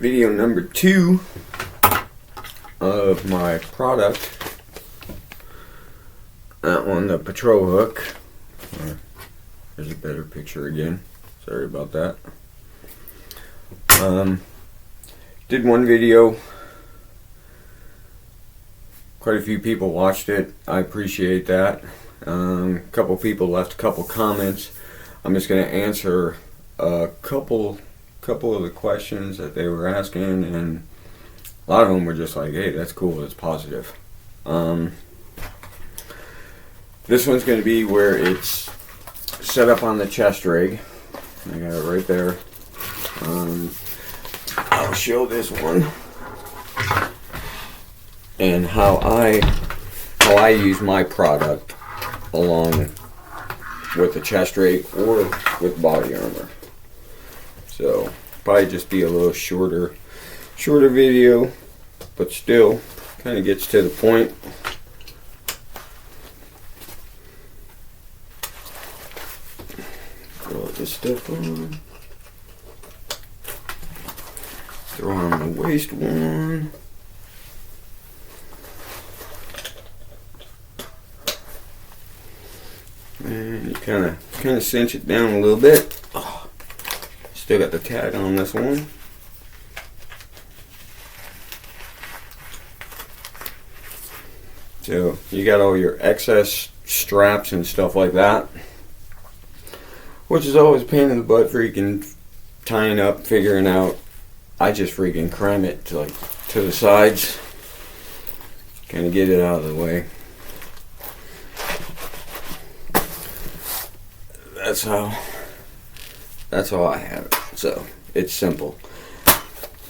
video number 2 of my product. That one, the patrol hook. There's a better picture again. Sorry about that. Did one video. Quite a few people watched it. I appreciate that. A couple people left a couple comments. I'm just going to answer a couple of the questions that they were asking, and a lot of them were just like, hey, that's cool, it's positive. This one's going to be where it's set up on the chest rig. I got it right there. I'll show this one and how I use my product along with the chest rig or with body armor. So probably just be a little shorter video, but still kind of gets to the point. Throw this stuff on. Throw on the waist one. And you kind of cinch it down a little bit. Oh, still got the tag on this one. So you got all your excess straps and stuff like that, which is always a pain in the butt freaking tying up, figuring out. I just freaking cram it to the sides, kind of get it out of the way. That's how I have it. So it's simple.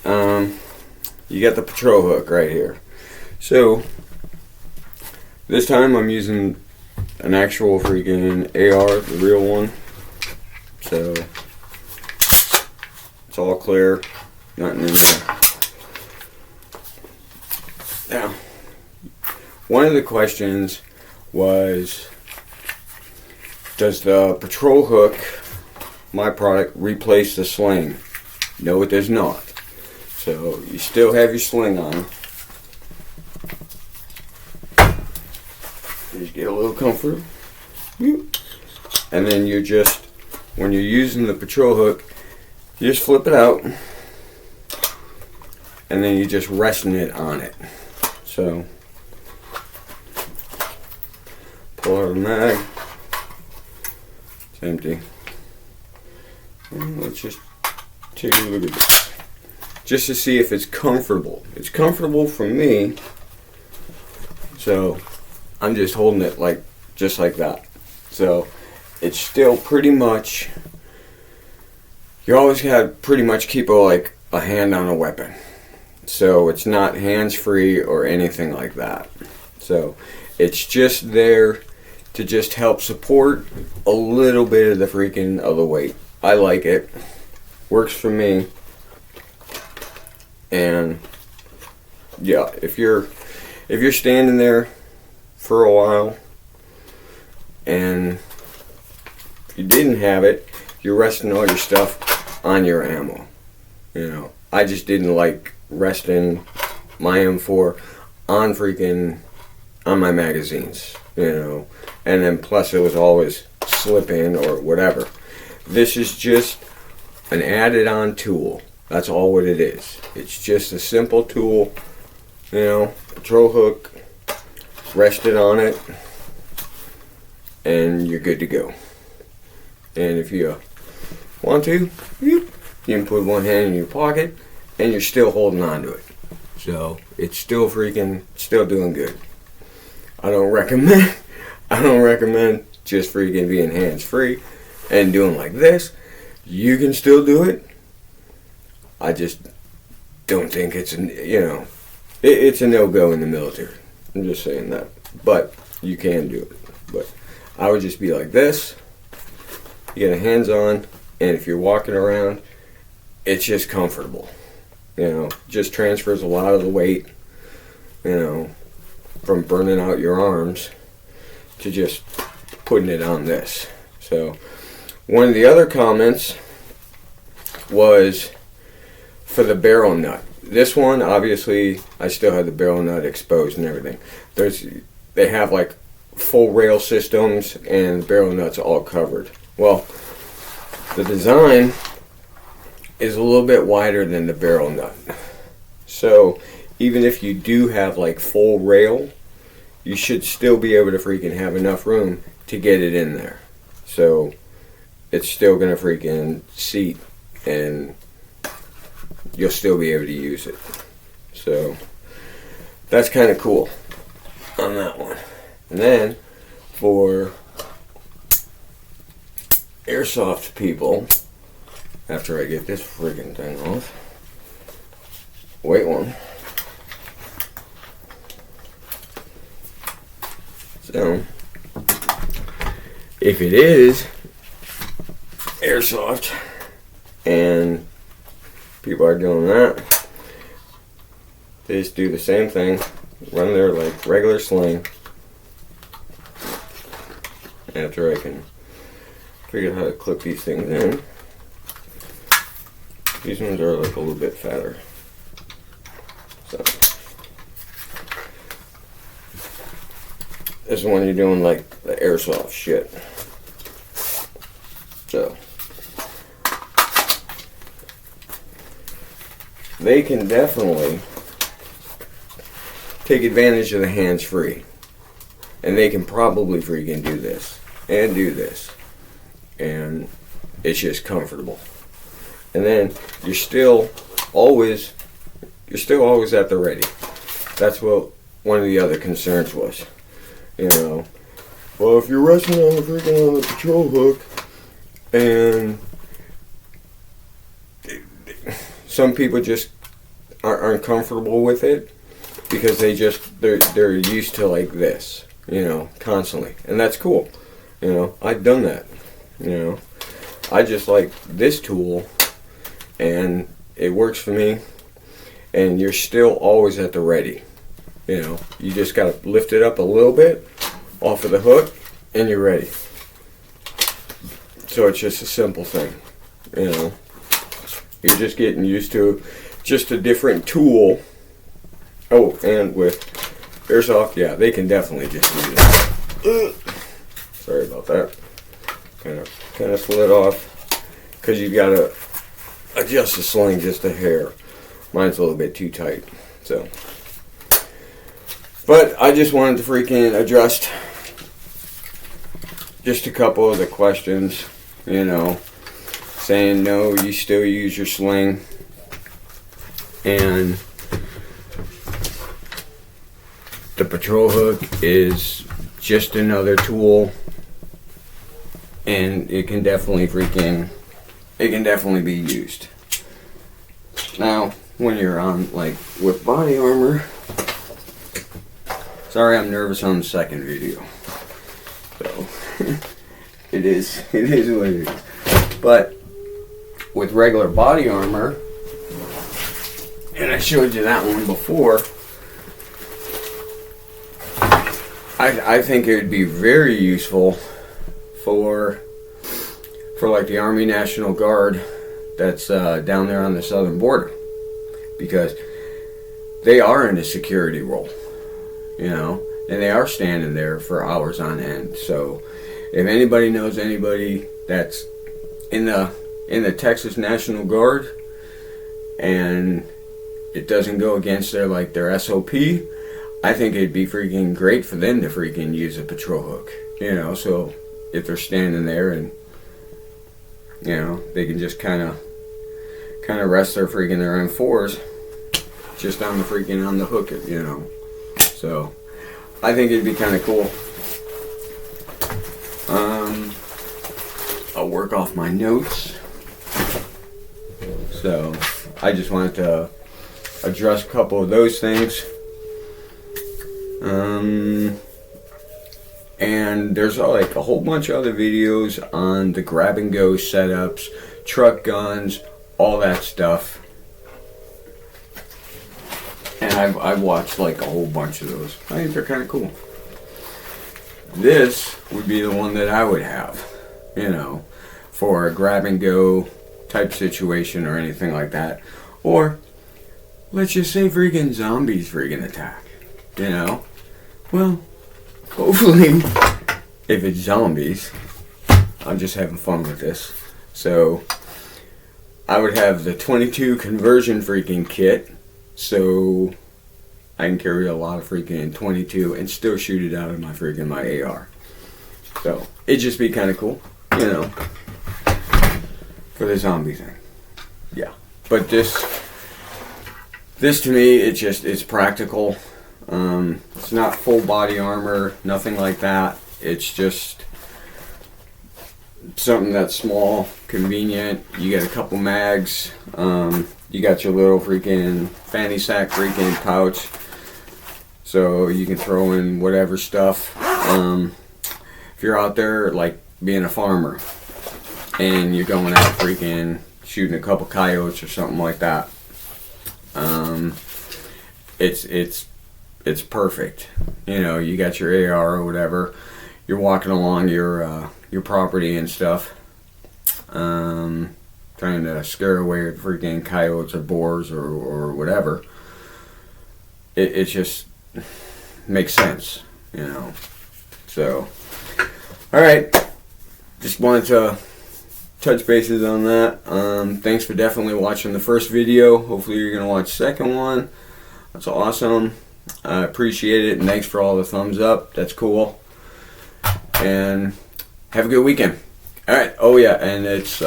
You got the patrol hook right here. So this time I'm using an actual freaking AR, the real one. So it's all clear, nothing in there. Now, one of the questions was, does the patrol hook, my product, replace the sling? No, it does not. So you still have your sling on. Just get a little comfort. And then you just, when you're using the patrol hook, you just flip it out. And then you're just resting it on it. So pull out the mag. It's empty. And let's just take a look at this, just to see if it's comfortable. It's comfortable for me, so I'm just holding it just like that. So it's still pretty much, you always gotta pretty much keep a hand on a weapon. So it's not hands-free or anything like that. So it's just there to just help support a little bit of the weight. I like it. Works for me. And yeah, if you're standing there for a while and if you didn't have it, you're resting all your stuff on your ammo. You know, I just didn't like resting my M4 on my magazines, you know, and then plus it was always slipping or whatever. This is just an added on tool. That's all what it is. It's just a simple tool, you know, patrol hook, rest it on it, and you're good to go. And if you want to, you can put one hand in your pocket and you're still holding on to it. So it's still doing good. I don't recommend just freaking being hands free and doing like this. You can still do it. I just don't think it's it's a no-go in the military. I'm just saying that. But you can do it. But I would just be like this. You get a hands on, and if you're walking around, it's just comfortable. You know, just transfers a lot of the weight, you know, from burning out your arms to just putting it on this. So one of the other comments was for the barrel nut. This one, obviously, I still have the barrel nut exposed and everything. They have like full rail systems and the barrel nuts all covered. Well, the design is a little bit wider than the barrel nut. So even if you do have like full rail, you should still be able to freaking have enough room to get it in there. So it's still gonna freaking seat and you'll still be able to use it. So that's kind of cool on that one. And then for airsoft people, after I get this friggin' thing off, wait one. So if it is airsoft and people are doing that, they just do the same thing, run their like regular sling. After I can figure out how to clip these things in, these ones are like a little bit fatter. So this is when you're doing like the airsoft shit. So they can definitely take advantage of the hands-free, and they can probably freaking do this and do this, and it's just comfortable. And then you're still always at the ready. That's what one of the other concerns was. You know, well, if you're resting on the patrol hook, and some people just aren't comfortable with it because they're used to like this, you know, constantly, and that's cool. You know, I've done that. You know, I just like this tool, and it works for me. And you're still always at the ready. You know, you just gotta lift it up a little bit off of the hook, and you're ready. So it's just a simple thing. You know, you're just getting used to just a different tool. Oh, and with airsoft, yeah, they can definitely just use it. Sorry about that. Kind of slid off because you gotta adjust the sling just a hair. Mine's a little bit too tight, so. But I just wanted to freaking address just a couple of the questions, you know, saying no, you still use your sling, and the patrol hook is just another tool, and it can definitely be used. Now, when you're on, like, with body armor, sorry I'm nervous on the second video, so, it is what it is. But, with regular body armor, and I showed you that one before, I think it would be very useful for like the Army National Guard that's down there on the southern border, because they are in a security role, you know, and they are standing there for hours on end. So if anybody knows anybody that's in the Texas National Guard and it doesn't go against their SOP, I think it'd be freaking great for them to freaking use a patrol hook, you know. So if they're standing there and, you know, they can just kind of rest their M4s just on the hook, you know. So I think it'd be kind of cool. I'll work off my notes. So I just wanted to address a couple of those things. And there's like a whole bunch of other videos on the grab and go setups, truck guns, all that stuff. And I've watched like a whole bunch of those. I think they're kind of cool. This would be the one that I would have, you know, for a grab and go type situation or anything like that. Or let's just say freaking zombies freaking attack. You know? Well, hopefully, if it's zombies, I'm just having fun with this. So, I would have the 22 conversion freaking kit, so I can carry a lot of freaking 22 and still shoot it out of my AR. So, it'd just be kind of cool, you know, for the zombie thing. Yeah. But this to me, it's practical. It's not full body armor, nothing like that. It's just something that's small, convenient. You get a couple mags. You got your little freaking fanny sack freaking pouch, so you can throw in whatever stuff. If you're out there like being a farmer and you're going out freaking shooting a couple coyotes or something like that, it's perfect. You know, you got your AR or whatever. You're walking along your property and stuff, trying to scare away freaking coyotes or boars or whatever. It just makes sense, you know. So, all right, just wanted to touch bases on that. Thanks for definitely watching the first video. Hopefully you're gonna watch the second one. That's awesome. I appreciate it, and thanks for all the thumbs up. That's cool. And have a good weekend. All right. Oh yeah, and it's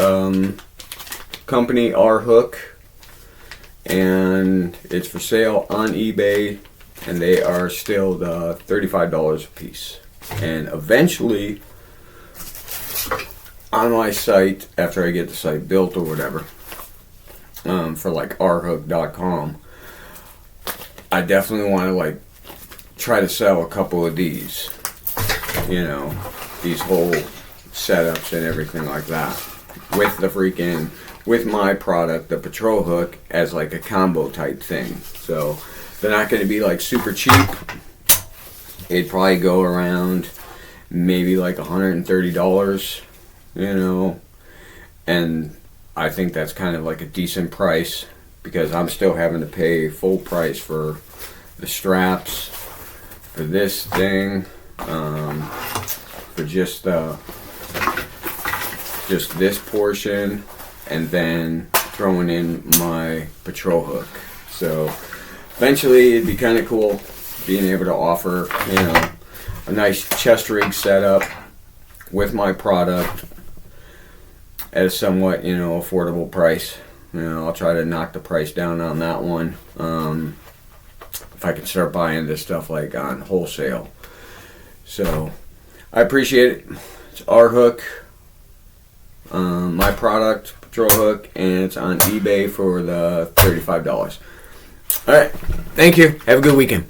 company R Hook, and it's for sale on eBay, and they are still the $35 a piece. And eventually, on my site, after I get the site built or whatever, for like rhook.com, I definitely want to like try to sell a couple of these, you know, these whole setups and everything like that, with my product, the patrol hook, as like a combo type thing. So they're not going to be like super cheap. It'd probably go around maybe like $130, you know, and I think that's kind of like a decent price, because I'm still having to pay full price for the straps, for this thing, for just this portion, and then throwing in my patrol hook. So eventually it'd be kind of cool being able to offer, you know, a nice chest rig setup with my product at a somewhat, you know, affordable price. You know, I'll try to knock the price down on that one. If I can start buying this stuff like on wholesale. So I appreciate it. It's R Hook, my product, patrol hook, and it's on eBay for the $35. All right, thank you. Have a good weekend.